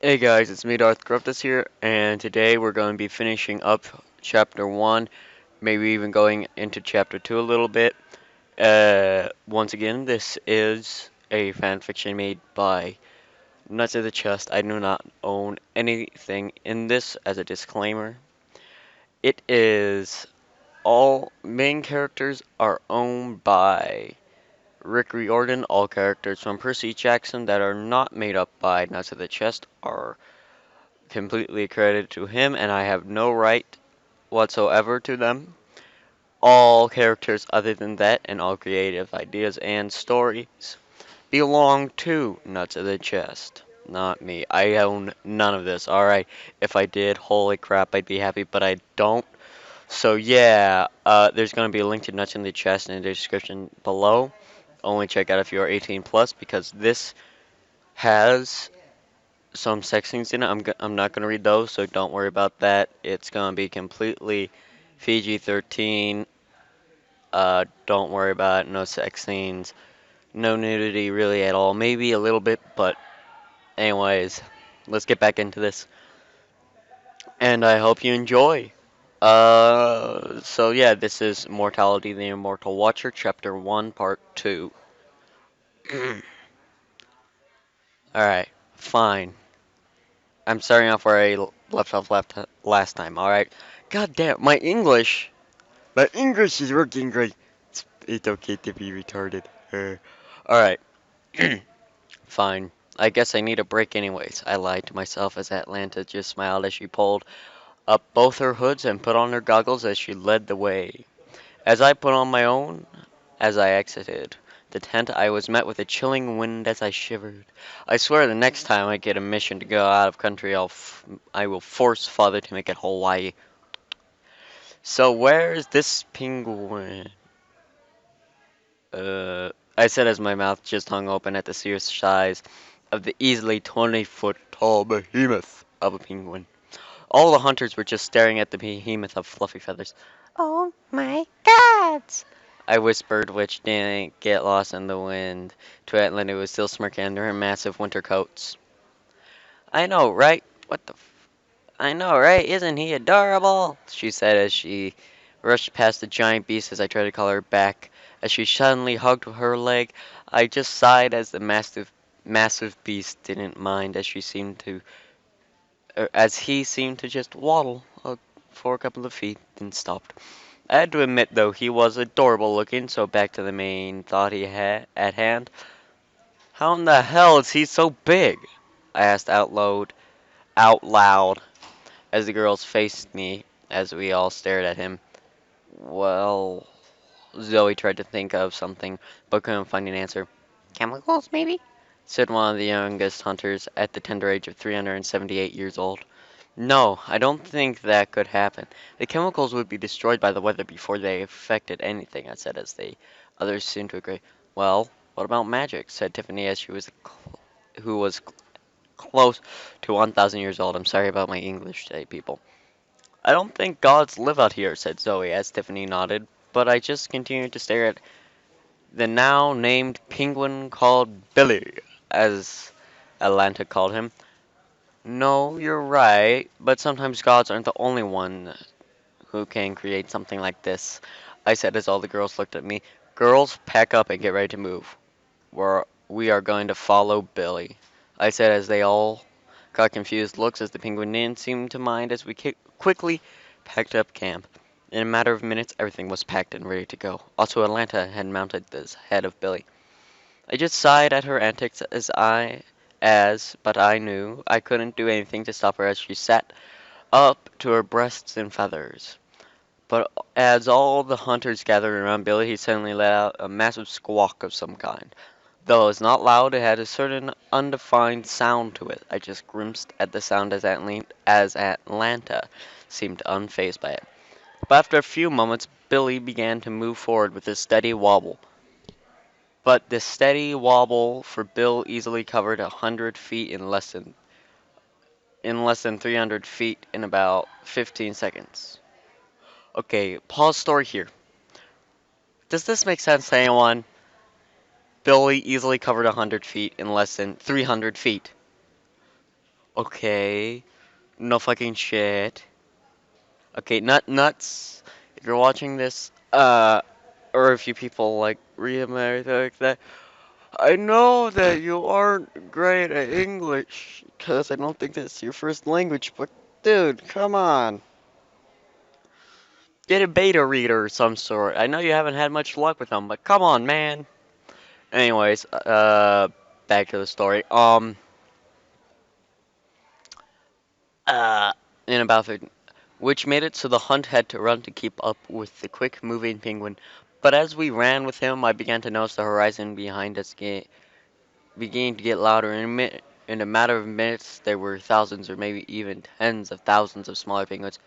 Hey guys, it's me, Darth Corruptus here, and today we're going to be finishing up Chapter 1, maybe even going into Chapter 2 a little bit. Once again, this is a fanfiction made by Nuts of the Chest. I do not own anything in this as a disclaimer. It is all main characters are owned by Rick Riodan. All characters from Percy Jackson that are not made up by Nuts of the Chest are completely credited to him, and I have no right whatsoever to them. All characters other than that, and all creative ideas and stories, belong to Nuts of the Chest, not me. I own none of this. Alright, if I did, holy crap, I'd be happy, but I don't. So yeah, there's going to be a link to Nuts in the Chest in the description below. Only check out if you are 18 plus, because this has some sex scenes in it. I'm not gonna read those, so don't worry about that. It's gonna be completely PG-13. Don't worry about it. No sex scenes, no nudity really at all. Maybe a little bit, but anyways, let's get back into this. And I hope you enjoy. So yeah, this is Mortality, the Immortal Watcher, Chapter 1, Part 2. Alright, fine. I'm starting off where I left off last time, alright? God damn, my English is working great. It's okay to be retarded. Alright, fine. I guess I need a break anyways. I lied to myself as Atlanta just smiled as she pulled up both her hoods and put on her goggles as she led the way. As I put on my own, as I exited the tent, I was met with a chilling wind as I shivered. I swear the next time I get a mission to go out of country, I will force father to make it Hawaii. So where's this penguin? I said as my mouth just hung open at the sheer size of the easily 20-foot tall behemoth of a penguin. All the hunters were just staring at the behemoth of fluffy feathers. Oh my gods! I whispered, which didn't get lost in the wind, to Atlanta, who was still smirking under her massive winter coats. I know, right? I know, right? Isn't he adorable? She said as she rushed past the giant beast as I tried to call her back. As she suddenly hugged her leg, I just sighed as the massive beast didn't mind as he seemed to just waddle for a couple of feet, then stopped. I had to admit, though, he was adorable looking, so back to the main thought he had at hand. How in the hell is he so big? I asked out loud, as the girls faced me, as we all stared at him. Well, Zoe tried to think of something, but couldn't find an answer. Chemicals, maybe? Said one of the youngest hunters at the tender age of 378 years old. No, I don't think that could happen. The chemicals would be destroyed by the weather before they affected anything, I said as the others seemed to agree. Well, what about magic? Said Tiffany as who was close to 1,000 years old. I'm sorry about my English today, people. I don't think gods live out here, said Zoe as Tiffany nodded, but I just continued to stare at the now named penguin called Billy, as Atlanta called him. No, you're right, but sometimes gods aren't the only one who can create something like this, I said as all the girls looked at me. Girls, pack up and get ready to move. We are going to follow Billy, I said as they all got confused looks as the penguin didn't seem to mind as we quickly packed up camp. In a matter of minutes, everything was packed and ready to go. Also, Atlanta had mounted the head of Billy. I just sighed at her antics but I knew I couldn't do anything to stop her as she sat up to her breasts in feathers. But as all the hunters gathered around Billy, he suddenly let out a massive squawk of some kind. Though it was not loud, it had a certain undefined sound to it. I just grimaced at the sound as Atlanta seemed unfazed by it. But after a few moments, Billy began to move forward with a steady wobble. But this steady wobble for Bill easily covered 100 feet in less than 300 feet in about 15 seconds. Okay, pause story here. Does this make sense to anyone? Billy easily covered 100 feet in less than 300 feet. Okay. No fucking shit. Okay, nuts. If you're watching this, or if you people like read America like that, I know that you aren't great at English, because I don't think that's your first language, but dude, come on. Get a beta reader of some sort. I know you haven't had much luck with them, but come on, man. Anyways, back to the story. Uh, in about which made it so the hunt had to run to keep up with the quick moving penguin. But as we ran with him, I began to notice the horizon behind us beginning to get louder. In a matter of minutes, there were thousands or maybe even tens of thousands of smaller penguins.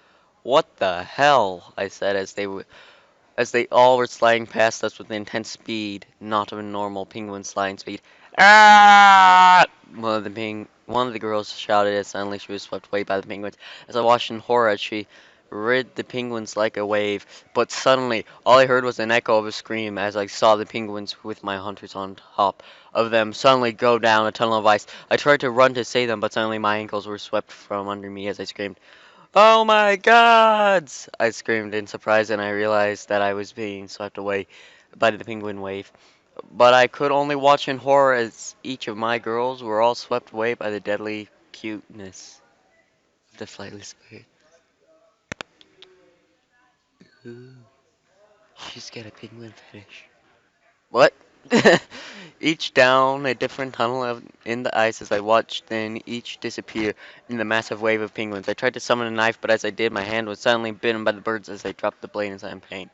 What the hell? I said as they all were sliding past us with intense speed, not a normal penguin sliding speed. Ah! One of the girls shouted as suddenly she was swept away by the penguins. As I watched in horror as she rid the penguins like a wave. But suddenly, all I heard was an echo of a scream as I saw the penguins with my hunters on top of them suddenly go down a tunnel of ice. I tried to run to save them, but suddenly my ankles were swept from under me as I screamed. Oh my gods! I screamed in surprise and I realized that I was being swept away by the penguin wave. But I could only watch in horror as each of my girls were all swept away by the deadly cuteness of the flightless bird. Ooh, she's got a penguin fetish. What? Each down a different tunnel in the ice as I watched then each disappear in the massive wave of penguins. I tried to summon a knife, but as I did, my hand was suddenly bitten by the birds as I dropped the blade in pain.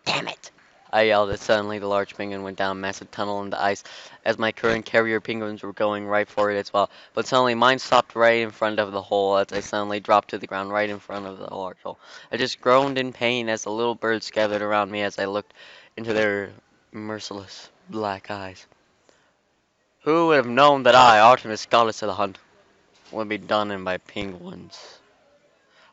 Damn it! I yelled as suddenly the large penguin went down a massive tunnel in the ice as my current carrier penguins were going right for it as well. But suddenly mine stopped right in front of the hole as I suddenly dropped to the ground right in front of the large hole. I just groaned in pain as the little birds gathered around me as I looked into their merciless black eyes. Who would have known that I, Artemis, goddess of the hunt, would be done in by penguins?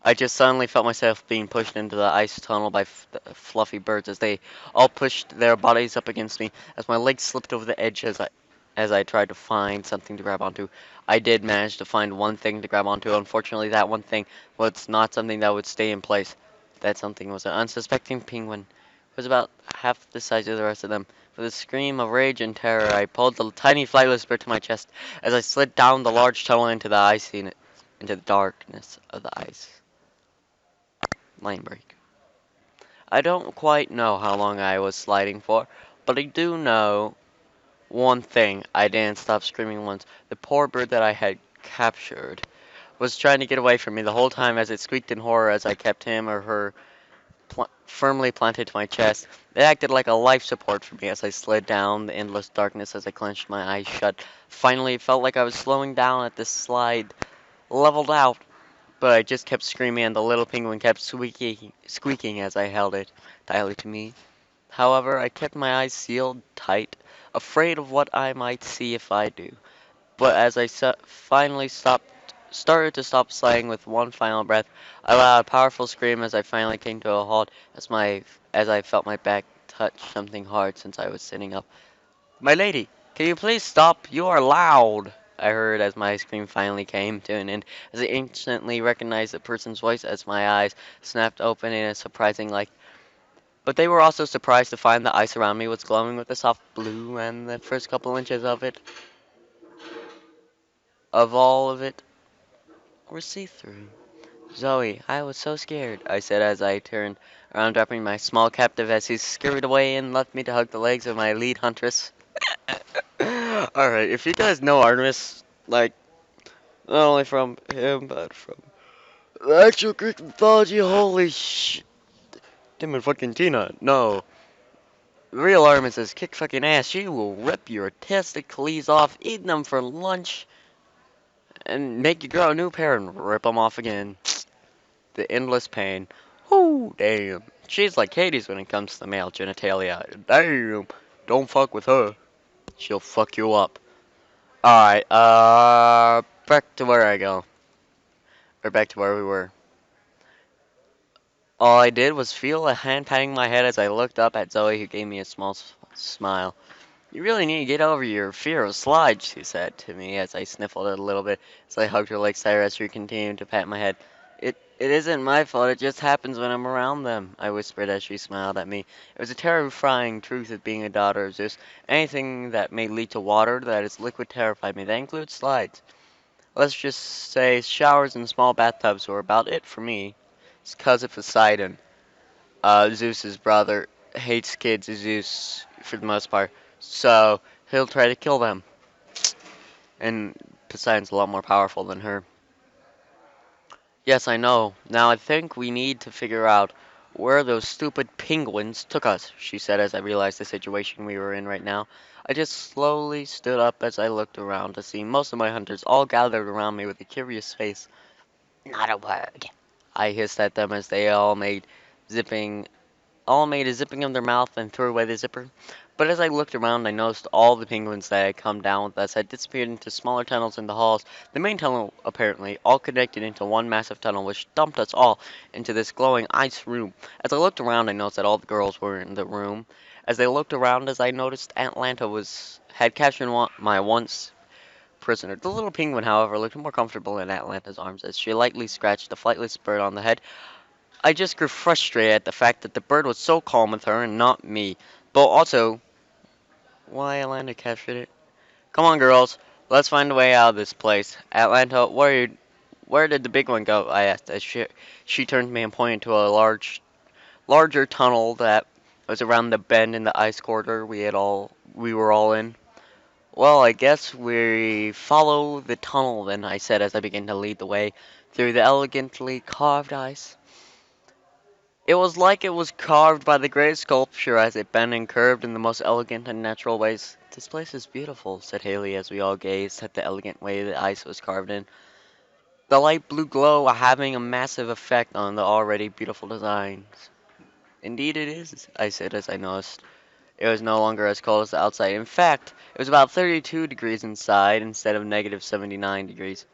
I just suddenly felt myself being pushed into the ice tunnel by fluffy birds as they all pushed their bodies up against me. As my legs slipped over the edge as I tried to find something to grab onto, I did manage to find one thing to grab onto. Unfortunately, that one thing was not something that would stay in place. That something was an unsuspecting penguin. It was about half the size of the rest of them. With a scream of rage and terror, I pulled the tiny flightless bird to my chest as I slid down the large tunnel into into the darkness of the ice. Lane break. I don't quite know how long I was sliding for, but I do know one thing. I didn't stop screaming once. The poor bird that I had captured was trying to get away from me the whole time as it squeaked in horror as I kept him or her firmly planted to my chest. It acted like a life support for me as I slid down the endless darkness as I clenched my eyes shut. Finally, it felt like I was slowing down at this slide, leveled out. But I just kept screaming and the little penguin kept squeaking as I held it tightly to me. However, I kept my eyes sealed tight, afraid of what I might see if I do. But as I finally started to stop sliding with one final breath, I let out a powerful scream as I finally came to a halt as I felt my back touch something hard since I was sitting up. My lady, can you please stop? You are loud, I heard as my scream finally came to an end, as I instantly recognized the person's voice as my eyes snapped open in a surprising light. But they were also surprised to find the ice around me was glowing with a soft blue, and the first couple inches of all of it, were see-through. Zoe, I was so scared, I said as I turned around, dropping my small captive as he scurried away and left me to hug the legs of my lead huntress. Alright, if you guys know Artemis, like, not only from him, but from the actual Greek mythology, holy sh... Tim and fucking Tina, no. Real Artemis says kick fucking ass, she will rip your testicles off, eat them for lunch, and make you grow a new pair and rip them off again. The endless pain. Whoo, damn. She's like Hades when it comes to the male genitalia. Damn. Don't fuck with her. She'll fuck you up. Alright, back to where I go. Or back to where we were. All I did was feel a hand patting my head as I looked up at Zoe, who gave me a small smile. You really need to get over your fear of slides, she said to me as I sniffled it a little bit as I hugged her legs tighter as she continued to pat my head. It isn't my fault, it just happens when I'm around them, I whispered as she smiled at me. It was a terrifying truth of being a daughter of Zeus. Anything that may lead to water that is liquid terrified me. That includes slides. Let's just say showers and small bathtubs were about it for me. His cousin Poseidon, Zeus's brother, hates kids Zeus for the most part, so he'll try to kill them. And Poseidon's a lot more powerful than her. Yes, I know. Now I think we need to figure out where those stupid penguins took us, she said as I realized the situation we were in right now. I just slowly stood up as I looked around to see most of my hunters all gathered around me with a curious face. Not a word, I hissed at them as they zipping made a zipping of their mouth and threw away the zipper. But as I looked around, I noticed all the penguins that had come down with us had disappeared into smaller tunnels in the halls. The main tunnel, apparently, all connected into one massive tunnel, which dumped us all into this glowing ice room. As I looked around, I noticed that all the girls were in the room. As I looked around, as I noticed Atlanta had captured my once prisoner. The little penguin, however, looked more comfortable in Atlanta's arms as she lightly scratched the flightless bird on the head. I just grew frustrated at the fact that the bird was so calm with her and not me. But also, why Atlanta captured it? Come on, girls. Let's find a way out of this place. Atlanta, where did the big one go? I asked as she turned to me and pointed to a larger tunnel that was around the bend in the ice corridor we were all in. Well, I guess we follow the tunnel then, I said as I began to lead the way through the elegantly carved ice. It was like it was carved by the great sculpture as it bent and curved in the most elegant and natural ways. This place is beautiful, said Haley as we all gazed at the elegant way the ice was carved in. The light blue glow having a massive effect on the already beautiful designs. Indeed it is, I said as I noticed. It was no longer as cold as the outside. In fact, it was about 32 degrees inside instead of negative 79 degrees.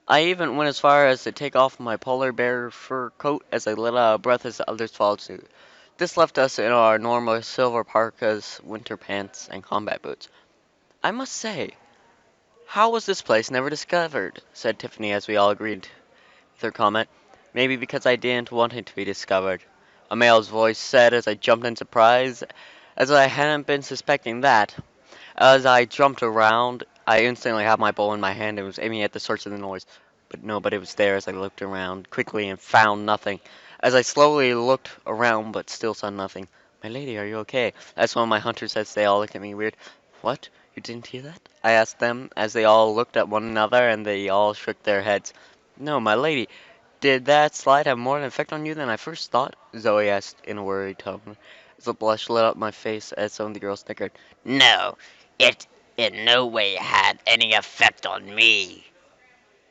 I even went as far as to take off my polar bear fur coat as I let out a breath as the others followed suit. This left us in our normal silver parkas, winter pants, and combat boots. I must say, how was this place never discovered? Said Tiffany as we all agreed with her comment. Maybe because I didn't want it to be discovered. A male's voice said as I jumped in surprise, as I hadn't been suspecting that. As I jumped around, I instantly had my bow in my hand and was aiming at the source of the noise. But nobody was there as I looked around quickly and found nothing. As I slowly looked around but still saw nothing. My lady, are you okay? That's one of my hunters as they all looked at me weird. What? You didn't hear that? I asked them as they all looked at one another and they all shook their heads. No, my lady. Did that slide have more of an effect on you than I first thought? Zoe asked in a worried tone. As a blush lit up my face as some of the girls snickered. No, it in no way had any effect on me.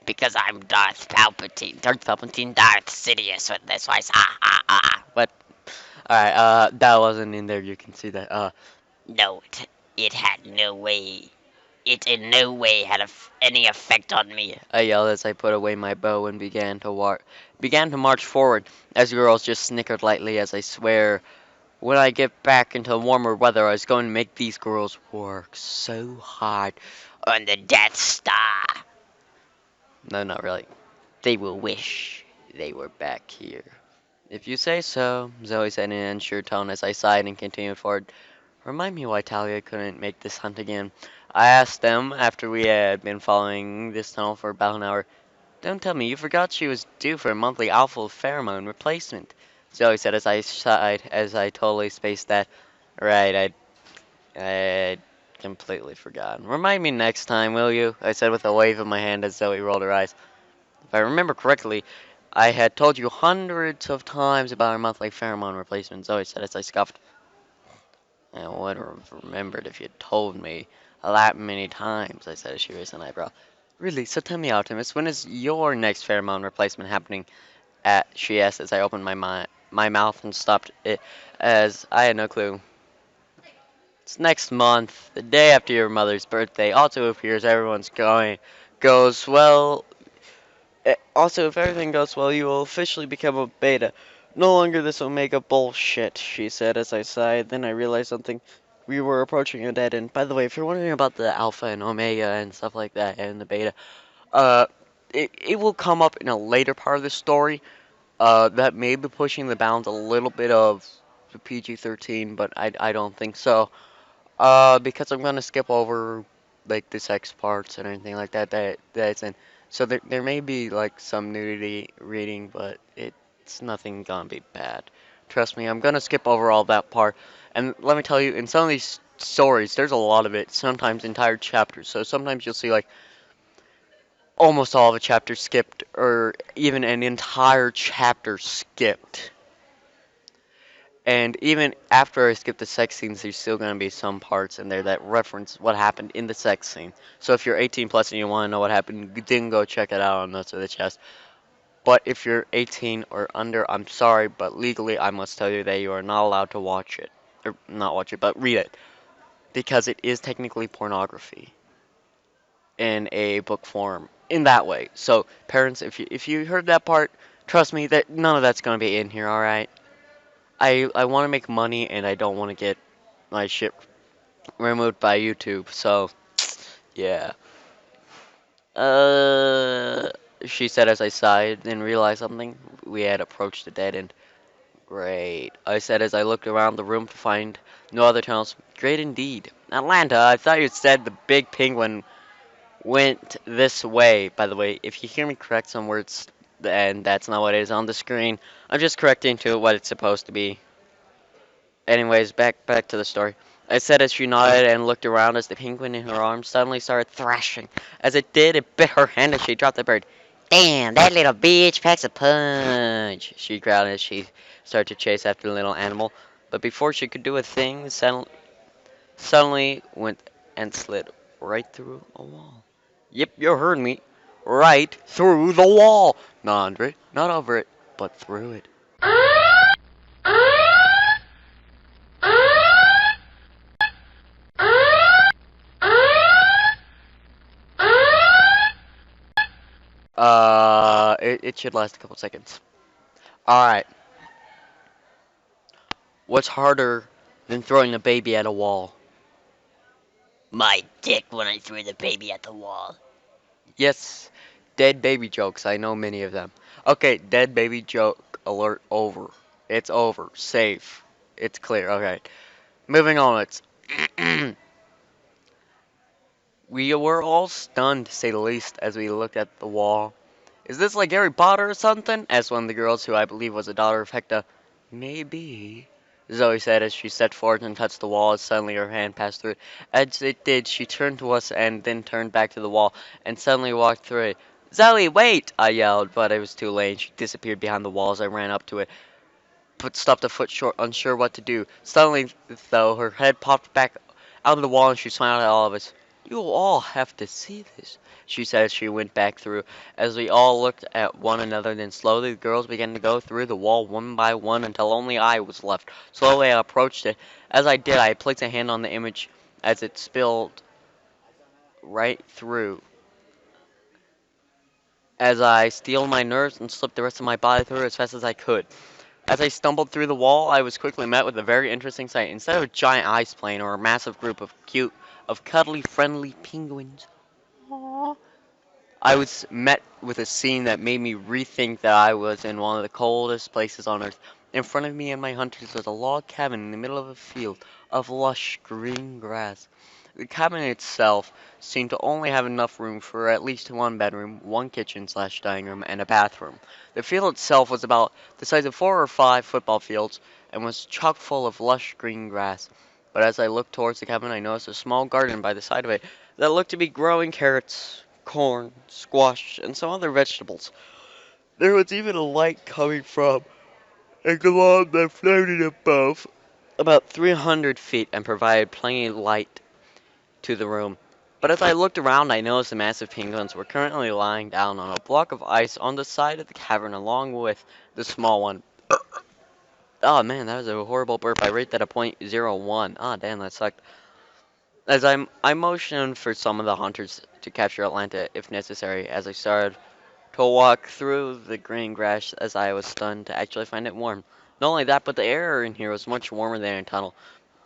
Because I'm Darth Palpatine, Darth Sidious with this voice. Ah, ah, ah. But, alright, that wasn't in there, you can see that. No, it had no way. It in no way had any effect on me. I yelled as I put away my bow and began to march forward, as the girls just snickered lightly as I swear when I get back into warmer weather I was going to make these girls work so hard on the Death Star. No, not really. They will wish they were back here. If you say so, Zoe said in an unsure tone as I sighed and continued forward. Remind me why Talia couldn't make this hunt again. I asked them after we had been following this tunnel for about an hour. Don't tell me you forgot she was due for a monthly alpha pheromone replacement, Zoe said as I sighed as I totally spaced that. Right, I'd completely forgotten. Remind me next time, will you? I said with a wave of my hand as Zoe rolled her eyes. If I remember correctly, I had told you hundreds of times about our monthly pheromone replacement, Zoe said as I scoffed. I would have remembered if you'd told me a lot many times, I said as she raised an eyebrow. Really? So tell me, Artemis, when is your next pheromone replacement happening? She asked as I opened my mouth and stopped it, as I had no clue. It's next month, the day after your mother's birthday. Also appears everyone's goes well. Also, if everything goes well, you will officially become a beta. No longer this Omega bullshit, she said as I sighed. Then I realized something. we were approaching a dead end. By the way, if you're wondering about the alpha and omega and stuff like that, and the beta, uh, it will come up in a later part of the story. That may be pushing the bounds a little bit of the PG-13, but I don't think so. Because I'm gonna skip over like the sex parts and anything like that's in. So there may be like some nudity reading, but it's nothing gonna be bad. Trust me, I'm gonna skip over all that part. And let me tell you, in some of these stories, there's a lot of it. Sometimes entire chapters. So sometimes you'll see like almost all of a chapter skipped, or even an entire chapter skipped. And even after I skip the sex scenes, there's still going to be some parts in there that reference what happened in the sex scene. So if you're 18 plus and you want to know what happened, then go check it out on Nuts of the Chest. But if you're 18 or under, I'm sorry, but legally I must tell you that you are not allowed to watch it. Or not watch it, but read it. Because it is technically pornography in a book form in that way. So parents, if you heard that part, trust me that none of that's going to be in here, all right? I want to make money and I don't want to get my shit removed by YouTube. So, yeah. Uh, she said as I sighed, then realized something. We had approached a dead end. Great. I said as I looked around the room to find no other tunnels. Great indeed. Atlanta, I thought you said the big penguin went this way. By the way, if you hear me correct some words, and that's not what it is on the screen, I'm just correcting to what it's supposed to be. Anyways, back to the story. I said as she nodded and looked around as the penguin in her arms suddenly started thrashing. As it did, it bit her hand and she dropped the bird. Damn, that little bitch packs a punch, she growled as she started to chase after the little animal. But before she could do a thing, suddenly went and slid right through a wall. Yep, you heard me. Right through the wall. Not under it, not over it, but through it. It should last a couple seconds. Alright. What's harder than throwing a baby at a wall? My dick when I threw the baby at the wall. Yes, dead baby jokes. I know many of them. Okay, dead baby joke alert over. It's over. Safe. It's clear. Okay. Moving on. It's we were all stunned, to say the least, as we looked at the wall. Is this like Harry Potter or something? Asked one of the girls, who I believe was a daughter of Hector. Maybe, Zoe said as she stepped forward and touched the wall, as suddenly her hand passed through it. As it did, she turned to us and then turned back to the wall and suddenly walked through it. Zoe, wait! I yelled, but it was too late. She disappeared behind the wall as I ran up to it, but stopped a foot short, unsure what to do. Suddenly, though, her head popped back out of the wall and she smiled at all of us. You'll all have to see this, she said as she went back through. As we all looked at one another, then slowly the girls began to go through the wall one by one until only I was left. Slowly I approached it. As I did, I placed a hand on the image as it spilled right through. As I steeled my nerves and slipped the rest of my body through as fast as I could. As I stumbled through the wall, I was quickly met with a very interesting sight. Instead of a giant ice plane or a massive group of cuddly, friendly penguins, I was met with a scene that made me rethink that I was in one of the coldest places on earth. In front of me and my hunters was a log cabin in the middle of a field of lush green grass. The cabin itself seemed to only have enough room for at least one bedroom, one kitchen/dining room, and a bathroom. The field itself was about the size of 4 or 5 football fields and was chock full of lush green grass. But as I looked towards the cabin, I noticed a small garden by the side of it that looked to be growing carrots, corn, squash, and some other vegetables. There was even a light coming from a globe that floated above about 300 feet and provided plenty of light to the room. But as I looked around, I noticed the massive penguins were currently lying down on a block of ice on the side of the cavern along with the small one. Oh man, that was a horrible burp. I rate that a .01. Ah, damn, that sucked. As I motioned for some of the hunters to capture Atlanta if necessary, as I started to walk through the green grass, as I was stunned to actually find it warm. Not only that, but the air in here was much warmer than in a tunnel.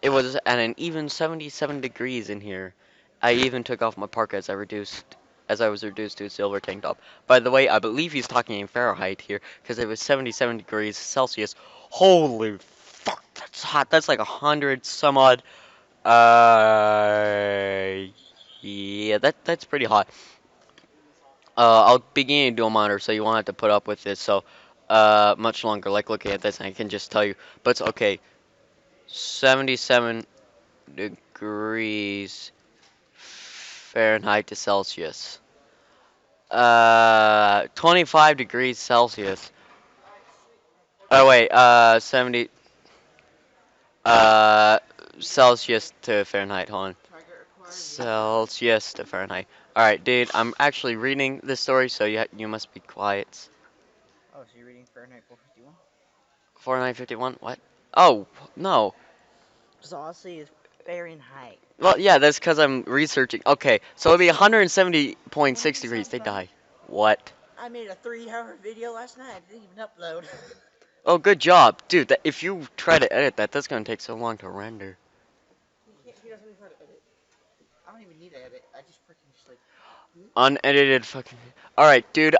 It was at an even 77 degrees in here. I even took off my parka as I was reduced to a silver tank top. By the way, I believe he's talking in Fahrenheit here because it was 77 degrees Celsius. Holy fuck, that's hot. That's like 100 some odd. Uh, yeah, that's pretty hot. I'll begin a dual monitor, so you won't have to put up with this so much longer. Like looking at this, I can just tell you. But it's okay. 77 degrees Fahrenheit to Celsius. 25 degrees Celsius. Oh wait, 70 uh Celsius to Fahrenheit. Hold on. Celsius to Fahrenheit. All right, dude. I'm actually reading this story, so you must be quiet. Oh, so you're reading Fahrenheit 451? 4951. What? Oh no. Saucy is Fahrenheit. Well, yeah, that's because I'm researching. Okay, so it'll be 170.6 degrees. They die. What? I made a 3-hour video last night. I didn't even upload. Oh, good job, dude. That, if you try to edit that, that's gonna take so long to render. He doesn't even know how to edit. I don't even need to edit. I just freaking just like. Unedited fucking. All right, dude.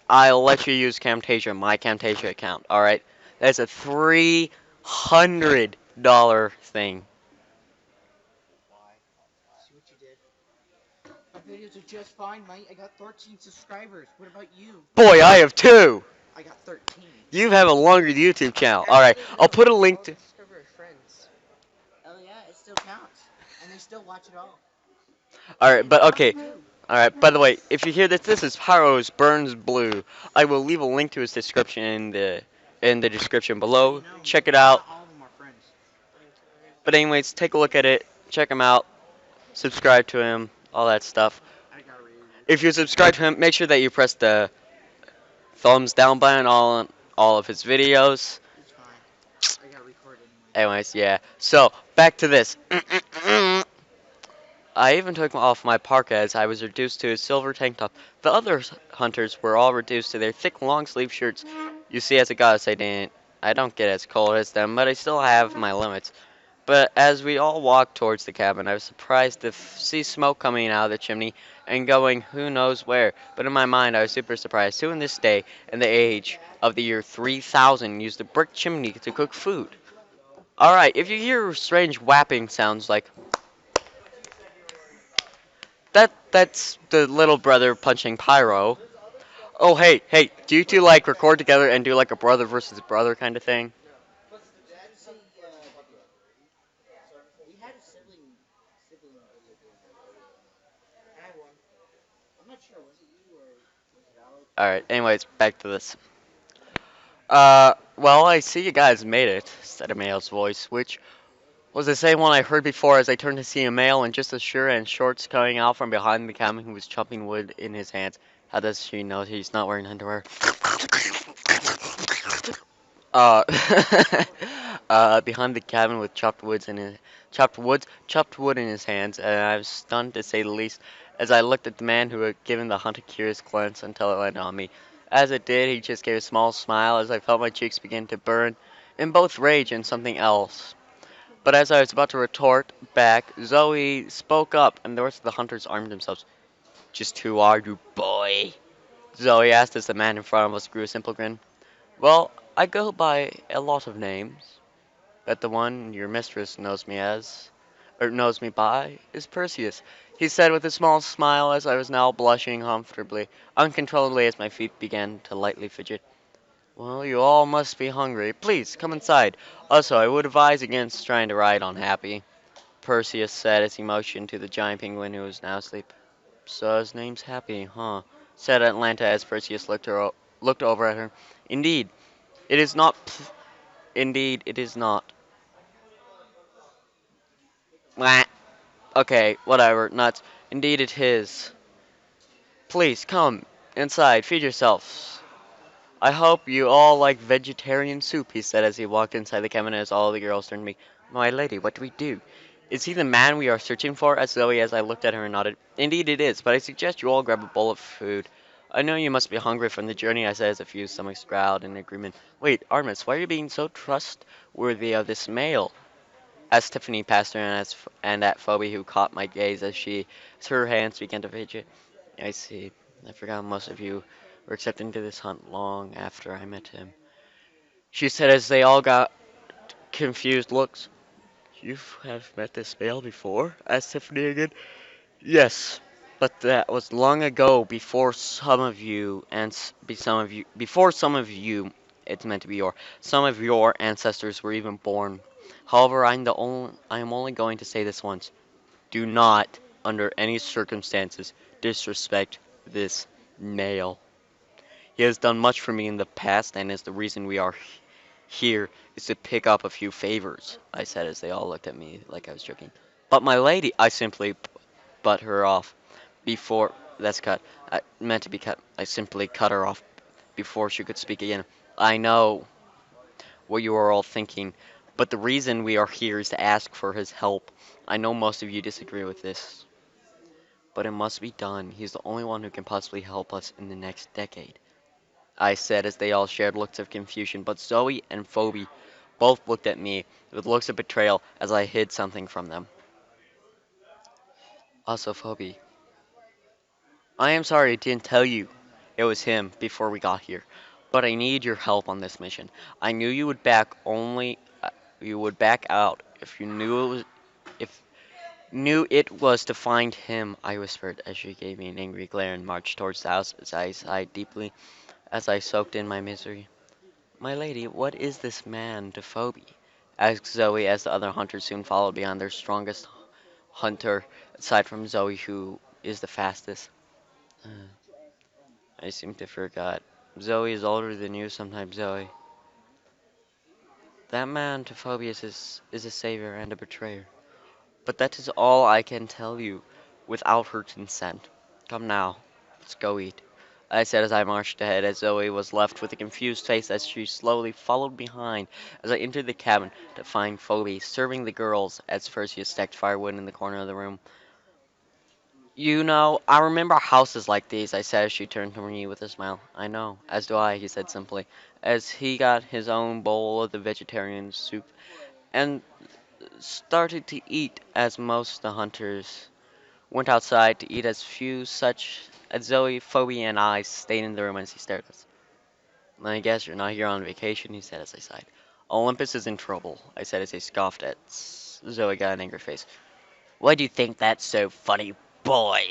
I'll let you use Camtasia, my Camtasia account. All right. That's a $300 thing. Why? See what you did? My videos are just fine, mate. I got 13 subscribers. What about you? Boy, I have two. I got 13. You have a longer YouTube channel. All right. I'll put a link to. Subscribers, friends. Oh yeah, it still counts, and they still watch it all. All right, but okay. All right. By the way, if you hear this, this is Pyro's Burns Blue. I will leave a link to his description in the description below. Check it out. Not all of them are friends. But anyways, take a look at it. Check him out. Subscribe to him. All that stuff. I gotta read it. If you subscribe to him, make sure that you press the thumbs down button on all of his videos. It's fine. I gotta record it anyway. Anyways, yeah. So back to this. I even took off my parka as I was reduced to a silver tank top. The other hunters were all reduced to their thick long sleeve shirts. You see, as a goddess, I don't get as cold as them, but I still have my limits. But as we all walked towards the cabin, I was surprised to see smoke coming out of the chimney and going who knows where. But in my mind, I was super surprised. Who in this day, in the age of the year 3000, used a brick chimney to cook food? Alright, if you hear strange whapping sounds like that's the little brother punching Pyro. Oh, hey, do you two like record together and do like a brother versus brother kind of thing? That's a video. We had a sibling video game. I had one. I'm not sure. Was it you or was it Alex? Alright, anyways, back to this. Well, I see you guys made it, said a male's voice, which was the same one I heard before as I turned to see a male in just a shirt and shorts coming out from behind the cabin who was chopping wood in his hands. How does she know he's not wearing underwear? Uh, behind the cabin with chopped wood in his hands, and I was stunned to say the least as I looked at the man who had given the hunt a curious glance until it landed on me. As it did, he just gave a small smile as I felt my cheeks begin to burn in both rage and something else. But as I was about to retort back, Zoe spoke up, and the rest of the hunters armed themselves. Just who are you, boy? Zoe asked as the man in front of us grew a simple grin. Well, I go by a lot of names, but the one your mistress knows me as, or knows me by, is Perseus, he said with a small smile as I was now blushing comfortably, uncontrollably as my feet began to lightly fidget. Well, you all must be hungry. Please, come inside. Also, I would advise against trying to ride on Happy, Perseus said as he motioned to the giant penguin who was now asleep. So his name's Happy, huh? Said Atlanta as Perseus looked over at her. Indeed, it is not. Indeed, it is not. Wah. Okay, whatever. Nuts. Indeed, it is. Please come inside. Feed yourselves. I hope you all like vegetarian soup, he said as he walked inside the cabin as all the girls turned to me. My lady, what do we do? Is he the man we are searching for? Asked Zoe as I looked at her and nodded. Indeed it is, but I suggest you all grab a bowl of food. I know you must be hungry from the journey, I said as a few stomachs growled in agreement. Wait, Artemis, why are you being so trustworthy of this male? As Tiffany passed her and at Phoebe who caught my gaze as her hands began to fidget. I see. I forgot most of you were accepting to this hunt long after I met him. She said as they all got confused looks. You have met this male before? Asked Tiffany again. Yes, but that was long ago before some of you and be some of you before some of you it's meant to be some of your ancestors were even born. However, I am only going to say this once. Do not, under any circumstances, disrespect this male. He has done much for me in the past and is the reason we are here is to pick up a few favors, I said as they all looked at me like I was joking. But my lady, I simply butt her off before that's cut. I meant to be cut. I simply cut her off before she could speak again. I know what you are all thinking, but the reason we are here is to ask for his help. I know most of you disagree with this, but it must be done. He's the only one who can possibly help us in the next decade. I said as they all shared looks of confusion, but Zoe and Phoebe both looked at me with looks of betrayal as I hid something from them. Also, Phoebe, I am sorry I didn't tell you it was him before we got here, but I need your help on this mission. I knew you would back out if you knew it was to find him. I whispered as she gave me an angry glare and marched towards the house as I sighed deeply as I soaked in my misery. My lady, what is this man to Phoebe? Asked Zoe as the other hunters soon followed behind their strongest hunter, aside from Zoe, who is the fastest. Uh, I seem to forgot. Zoe is older than you sometimes, Zoe. That man to Phoebe is a savior and a betrayer. But that is all I can tell you without her consent. Come now, let's go eat. I said as I marched ahead, as Zoe was left with a confused face as she slowly followed behind as I entered the cabin to find Phoebe serving the girls as Percy stacked firewood in the corner of the room. You know, I remember houses like these, I said as she turned to me with a smile. I know, as do I, he said simply, as he got his own bowl of the vegetarian soup and started to eat as most of the hunters went outside to eat as few such as Zoe, Phoebe, and I stayed in the room as he stared at us. I guess you're not here on vacation, he said as I sighed. Olympus is in trouble, I said as he scoffed at Zoe got an angry face. Why do you think that's so funny, boy?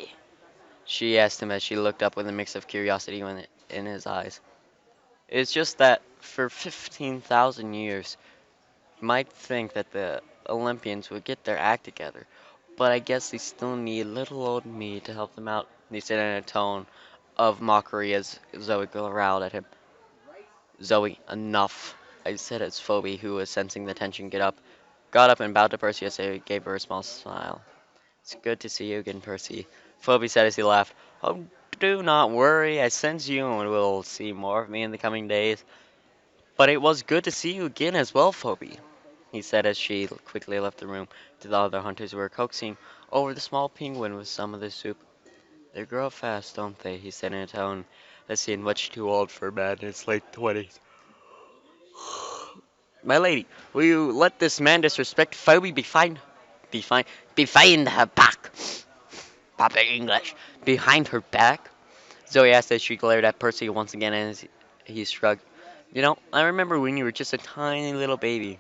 She asked him as she looked up with a mix of curiosity in his eyes. It's just that for 15,000 years, you might think that the Olympians would get their act together, but I guess they still need little old me to help them out, he said in a tone of mockery as Zoe growled at him. Zoe, enough, I said as Phoebe, who was sensing the tension, got up and bowed to Percy as he gave her a small smile. It's good to see you again, Percy, Phoebe said as he laughed. Oh, do not worry, I sense you and will see more of me in the coming days. But it was good to see you again as well, Phoebe, he said as she quickly left the room to the other hunters who were coaxing over the small penguin with some of the soup. They grow up fast, don't they? He said in a tone that seemed much too old for a man in his late 20s. My lady, will you let this man disrespect Phoebe be fine, Behind her back. Proper English. behind her back? Zoe asked as she glared at Percy once again as he shrugged. You know, I remember when you were just a tiny little baby.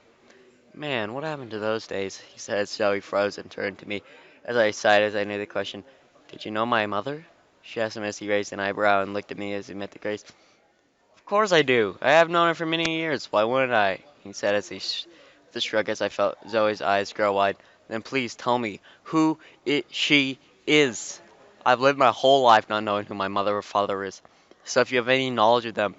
Man, what happened to those days? He said as Zoe froze and turned to me as I sighed as I knew the question. Did you know my mother? She asked him as he raised an eyebrow and looked at me as he met the gaze. Of course I do. I have known her for many years. Why wouldn't I? He said as with a shrug as I felt Zoe's eyes grow wide. Then please tell me who she is. I've lived my whole life not knowing who my mother or father is. So if you have any knowledge of them,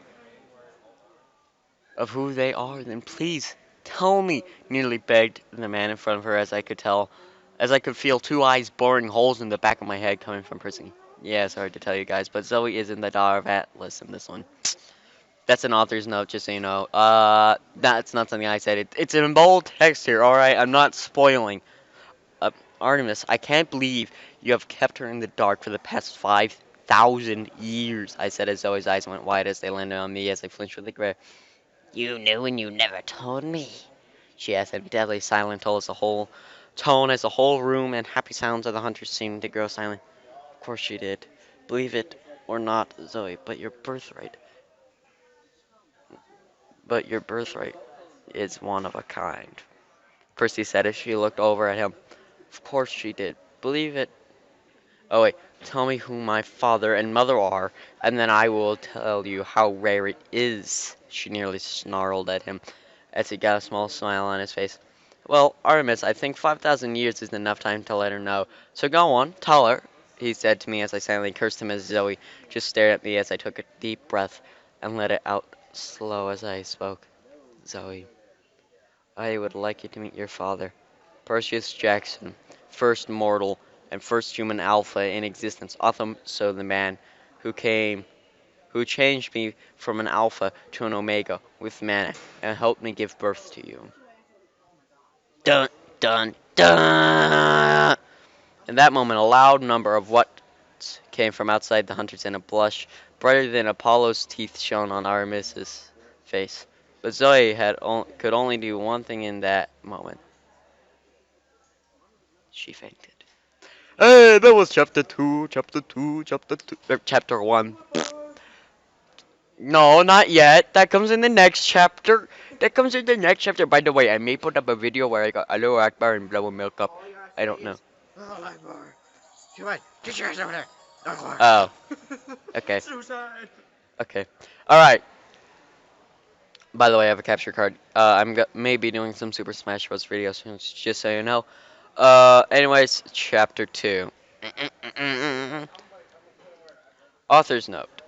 of who they are, then please tell me, nearly begged the man in front of her as I could feel two eyes boring holes in the back of my head coming from Percy. Yeah, sorry to tell you guys, but Zoe isn't the daughter of Atlas in this one. That's an author's note, just so you know. That's not something I said. It's in bold text here, alright? I'm not spoiling. Uh, Artemis, I can't believe you have kept her in the dark for the past 5,000 years, I said as Zoe's eyes went wide as they landed on me as I flinched with the glare. You knew and you never told me. she asked in deadly silent tone as the whole room and happy sounds of the hunters seemed to grow silent. Of course she did. Believe it or not, Zoe, but your birthright is one of a kind. Percy said as she looked over at him. Of course she did. Believe it. Oh wait, tell me who my father and mother are, and then I will tell you how rare it is. She nearly snarled at him as he got a small smile on his face. Well, Artemis, I think 5,000 years is enough time to let her know. So go on, tell her, he said to me as I silently cursed him as Zoe just stared at me as I took a deep breath and let it out slow as I spoke. Zoe, I would like you to meet your father, Perseus Jackson, first mortal and first human alpha in existence. Also the man who who changed me from an alpha to an omega with mana and helped me give birth to you. Dun, dun, dun! In that moment, a loud number of what came from outside the hunters, and a blush brighter than Apollo's teeth shone on Aramis's face. But Zoe could only do one thing in that moment. She fainted. Hey, that was chapter 1. No, not yet. That comes in the next chapter. That comes in the next chapter. By the way, I may put up a video where I got Allahu Akbar and blow a milk up. All you have to I say don't know. is, "Oh, my bar. Come on, get your ass over there. Oh, okay. Suicide. Okay. Alright. By the way, I have a capture card. Maybe doing some Super Smash Bros. Videos, just so you know. Anyways, chapter 2. Author's note.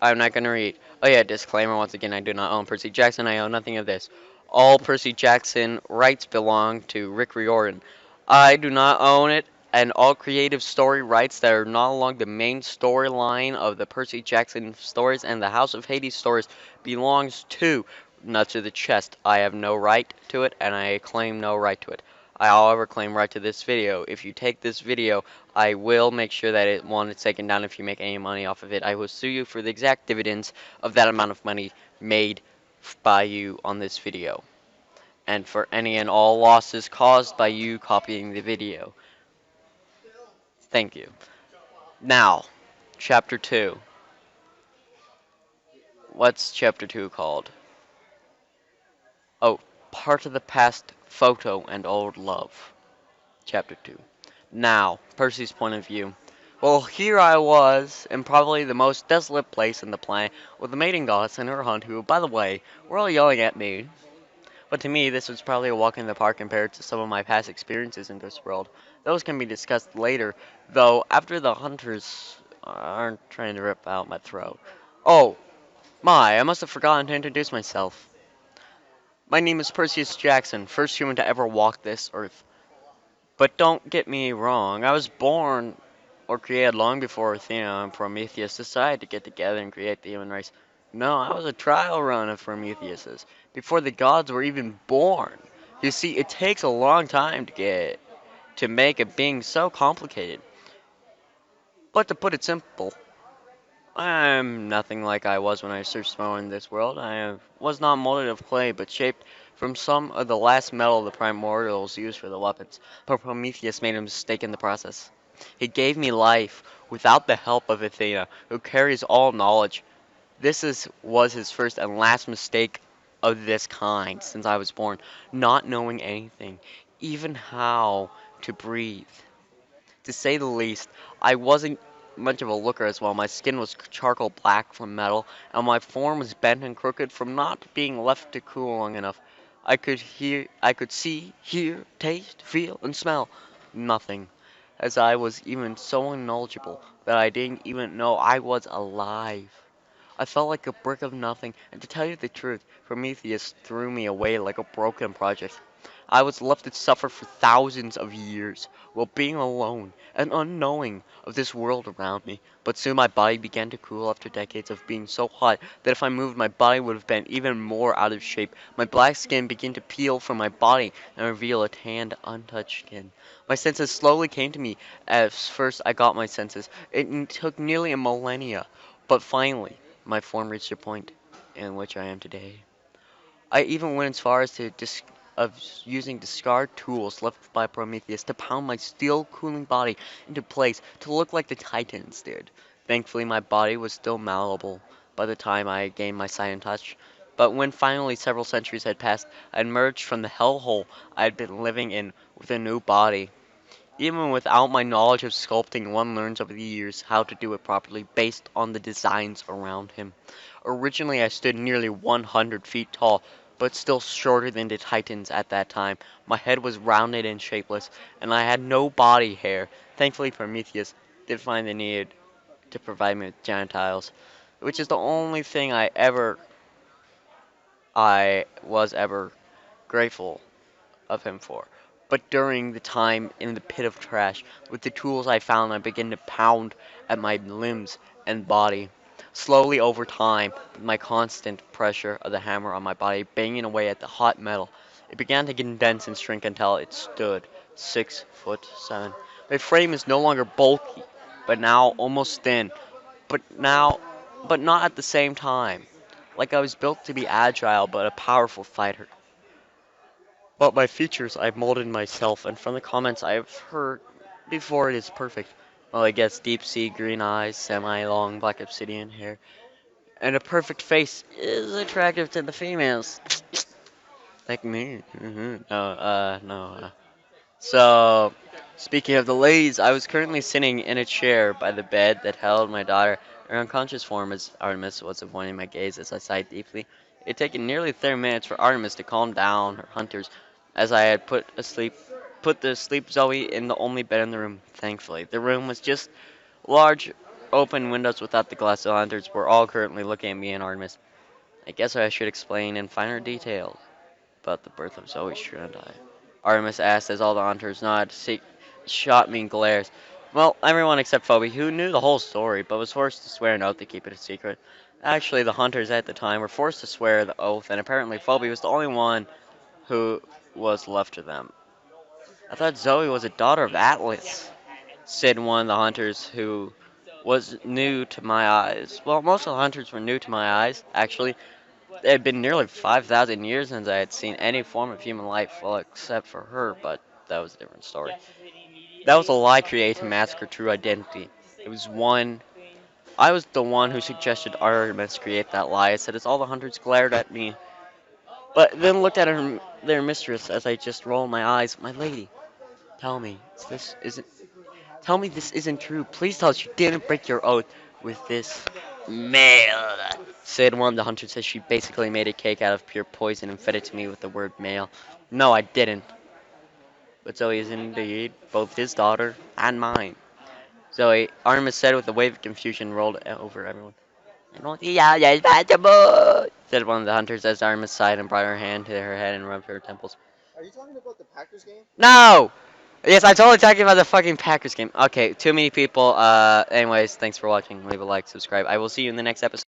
I'm not gonna read. Oh yeah, disclaimer once again, I do not own Percy Jackson. I own nothing of this. All Percy Jackson rights belong to Rick Riodan. I do not own it, and all creative story rights that are not along the main storyline of the Percy Jackson stories and the House of Hades stories belongs to Nuts of the Chest. I have no right to it, and I claim no right to it. I, however, claim right to this video. If you take this video, I will make sure that it's taken down if you make any money off of it. I will sue you for the exact dividends of that amount of money made by you on this video, and for any and all losses caused by you copying the video. Thank you. Now, Chapter 2. What's Chapter 2 called? Oh, Part of the Past, Photo, and Old Love. Chapter 2. Now, Percy's point of view. Well, here I was, in probably the most desolate place in the planet, with the maiden goddess and her hunt, who, by the way, were all yelling at me. But to me, this was probably a walk in the park compared to some of my past experiences in this world. Those can be discussed later, though after the hunters aren't trying to rip out my throat. Oh, I must have forgotten to introduce myself. My name is Perseus Jackson, first human to ever walk this earth. But don't get me wrong, I was born or created long before Athena and Prometheus decided to get together and create the human race. No, I was a trial run of Prometheus's, before the gods were even born. You see, it takes a long time to make a being so complicated. But to put it simple, I'm nothing like I was when I searched for in this world. Was not molded of clay, but shaped from some of the last metal the primordials used for the weapons. But Prometheus made a mistake in the process. He gave me life without the help of Athena, who carries all knowledge. Was his first and last mistake of this kind since I was born, not knowing anything, even how to breathe. To say the least, I wasn't much of a looker as well. My skin was charcoal black from metal, and my form was bent and crooked from not being left to cool long enough. I could see, hear, taste, feel, and smell nothing, as I was even so unknowledgeable that I didn't even know I was alive. I felt like a brick of nothing, and to tell you the truth, Prometheus threw me away like a broken project. I was left to suffer for thousands of years, while being alone and unknowing of this world around me. But soon my body began to cool after decades of being so hot that if I moved, my body would have been even more out of shape. My black skin began to peel from my body and reveal a tanned, untouched skin. My senses slowly came to me. At first I got my senses. It took nearly a millennia, but finally my form reached the point in which I am today. I even went as far as to of using discarded tools left by Prometheus to pound my steel cooling body into place to look like the Titans did. Thankfully, my body was still malleable by the time I gained my silent touch. But when finally several centuries had passed, I emerged from the hellhole I had been living in with a new body. Even without my knowledge of sculpting, one learns over the years how to do it properly based on the designs around him. Originally, I stood nearly 100 feet tall, but still shorter than the Titans at that time. My head was rounded and shapeless, and I had no body hair. Thankfully, Prometheus did find the need to provide me with genitals, which is the only thing I was ever grateful of him for. But during the time in the pit of trash, with the tools I found, I began to pound at my limbs and body. Slowly over time, with my constant pressure of the hammer on my body banging away at the hot metal, it began to condense and shrink until it stood 6'7". My frame is no longer bulky, but now almost thin, but now, but not at the same time. Like I was built to be agile, but a powerful fighter. But my features I've molded myself, and from the comments I've heard before, it is perfect. Well, I guess deep sea green eyes, semi long black obsidian hair, and a perfect face is attractive to the females. Like me. No. So, speaking of the ladies, I was currently sitting in a chair by the bed that held my daughter. Her unconscious form as Artemis was avoiding my gaze as I sighed deeply. It had taken nearly 30 minutes for Artemis to calm down her hunters, as I had put the sleep Zoe in the only bed in the room. Thankfully, the room was just large, open windows without the glass. The hunters were all currently looking at me and Artemis. I guess I should explain in finer detail about the birth of Zoe, shouldn't I? Artemis asked as all the hunters nodded, shot me glares. Well, everyone except Phoebe, who knew the whole story, but was forced to swear an oath to keep it a secret. Actually, the hunters at the time were forced to swear the oath, and apparently Phoebe was the only one who was left to them. I thought Zoe was a daughter of Atlas, said one of the hunters who was new to my eyes. Well, most of the hunters were new to my eyes, actually. It had been nearly 5,000 years since I had seen any form of human life, well, except for her, but that was a different story. That was a lie created to mask her true identity. It was one. I was the one who suggested Artemis create that lie. I said as all the hunters glared at me, but then looked at their mistress as I just rolled my eyes. My lady, tell me, this isn't. Tell me this isn't true. Please tell us you didn't break your oath with this. Male. Said one of the hunters as she basically made a cake out of pure poison and fed it to me with the word male. No, I didn't. But Zoe is indeed both his daughter and mine. Zoe, Artemis said with a wave of confusion rolled over everyone. I don't see how that's possible, said one of the hunters as Artemis sighed and brought her hand to her head and rubbed her temples. Are you talking about the Packers game? No! Yes, I'm totally talking about the fucking Packers game. Okay, too many people. Anyways, thanks for watching. Leave a like, subscribe. I will see you in the next episode.